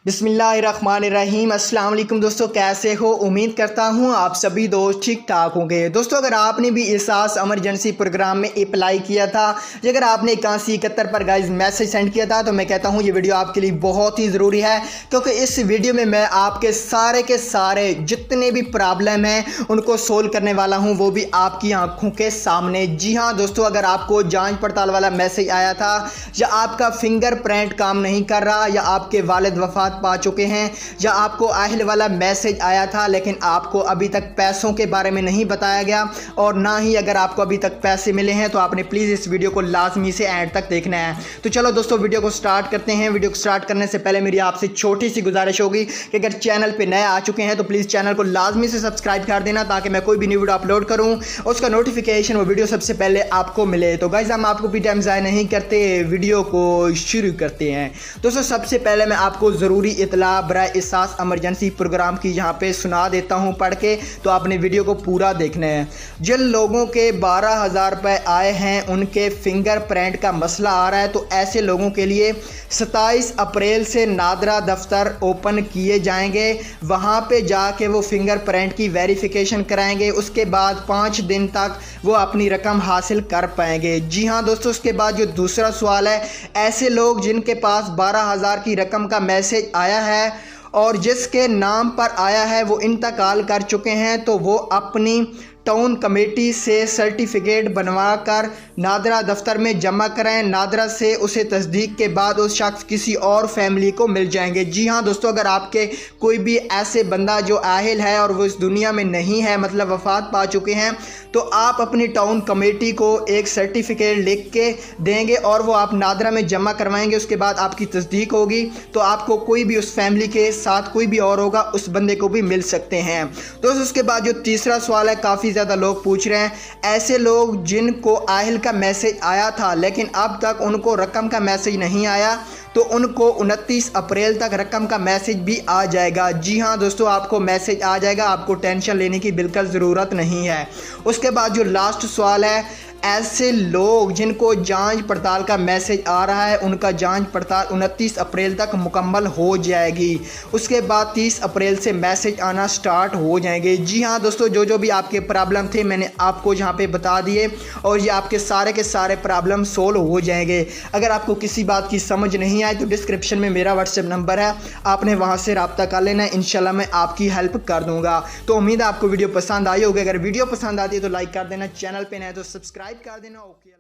बिस्मिल्लाहिर्रहमानिर्रहीम। अस्सलाम वालेकुम दोस्तों, कैसे हो? उम्मीद करता हूँ आप सभी दोस्त ठीक ठाक होंगे। दोस्तों, अगर आपने भी एहसास इमरजेंसी प्रोग्राम में अप्लाई किया था, अगर आपने 8171 पर गाइज मैसेज सेंड किया था, तो मैं कहता हूँ ये वीडियो आपके लिए बहुत ही ज़रूरी है, क्योंकि इस वीडियो में मैं आपके सारे जितने भी प्रॉब्लम हैं उनको सोल्व करने वाला हूँ, वो भी आपकी आंखों के सामने। जी हाँ दोस्तों, अगर आपको जाँच पड़ताल वाला मैसेज आया था, या आपका फिंगरप्रिंट काम नहीं कर रहा, या आपके वालिद वफात पा चुके हैं, या आपको अहल वाला मैसेज आया था लेकिन आपको अभी तक पैसों के बारे में नहीं बताया गया, और ना ही अगर आपको अभी तक पैसे मिले हैं, तो आपने प्लीज़ इस वीडियो को लाजमी से एंड तक देखना है। तो चलो दोस्तों, वीडियो को स्टार्ट करते हैं। वीडियो को स्टार्ट करने से पहले मेरी आपसे छोटी सी गुजारिश होगी कि अगर चैनल पर नए आ चुके हैं तो प्लीज़ चैनल को लाजमी से सब्सक्राइब कर देना, ताकि मैं कोई भी न्यू वीडियो अपलोड करूँ उसका नोटिफिकेशन वो वीडियो सबसे पहले आपको मिले। तो गाइस, हम आपको भी टाइम ज़ाया नहीं करते, वीडियो को शुरू करते हैं। दोस्तों, सबसे पहले मैं आपको ज़रूरी इतला बराए एहसास इमरजेंसी प्रोग्राम की यहाँ पे सुना देता हूँ पढ़ के, तो आपने वीडियो को पूरा देखना है। जिन लोगों के 12,000 रुपये आए हैं, उनके फिंगरप्रिंट का मसला आ रहा है, तो ऐसे लोगों के लिए 27 अप्रैल से नादरा दफ्तर ओपन किए जाएंगे। वहाँ पे जाके वो फिंगरप्रिंट की वेरिफिकेशन कराएंगे। उसके बाद 5 दिन तक वो अपनी रकम हासिल कर पाएंगे। जी हाँ दोस्तों, उसके बाद जो दूसरा सवाल है, ऐसे लोग जिनके पास 12,000 की रकम का मैसेज आया है और जिसके नाम पर आया है वो इंतकाल कर चुके हैं, तो वो अपनी टाउन कमेटी से सर्टिफिकेट बनवा कर नादरा दफ्तर में जमा कराएं। नादरा से उसे तस्दीक के बाद उस शख्स किसी और फैमिली को मिल जाएंगे। जी हाँ दोस्तों, अगर आपके कोई भी ऐसे बंदा जो आहिल है और वो इस दुनिया में नहीं है, मतलब वफात पा चुके हैं, तो आप अपनी टाउन कमेटी को एक सर्टिफिकेट लिख के देंगे और वो आप नादरा में जमा करवाएंगे। उसके बाद आपकी तस्दीक होगी, तो आपको कोई भी उस फैमिली के साथ कोई भी और होगा, उस बंदे को भी मिल सकते हैं। दोस्तों, उसके बाद जो तीसरा सवाल है, काफ़ी ज़्यादा लोग पूछ रहे हैं, ऐसे लोग जिनको आहिल का मैसेज आया था लेकिन अब तक उनको रकम का मैसेज नहीं आया, तो उनको 29 अप्रैल तक रकम का मैसेज भी आ जाएगा। जी हाँ दोस्तों, आपको मैसेज आ जाएगा, आपको टेंशन लेने की बिल्कुल ज़रूरत नहीं है। उसके बाद जो लास्ट सवाल है, ऐसे लोग जिनको जांच पड़ताल का मैसेज आ रहा है, उनका जांच पड़ताल 29 अप्रैल तक मुकम्मल हो जाएगी। उसके बाद 30 अप्रैल से मैसेज आना स्टार्ट हो जाएंगे। जी हाँ दोस्तों, जो भी आपके प्रॉब्लम थे मैंने आपको यहाँ पे बता दिए, और ये आपके सारे के सारे प्रॉब्लम सोल्व हो जाएंगे। अगर आपको किसी बात की समझ नहीं आए तो डिस्क्रिप्शन में मेरा व्हाट्सएप नंबर है, आपने वहाँ से रब्ता कर लेना है। इंशाल्लाह मैं आपकी हेल्प कर दूँगा। तो उम्मीद है आपको वीडियो पसंद आई होगी। अगर वीडियो पसंद आती है तो लाइक कर देना, चैनल पर नए तो सब्सक्राइब कर देना। ओके।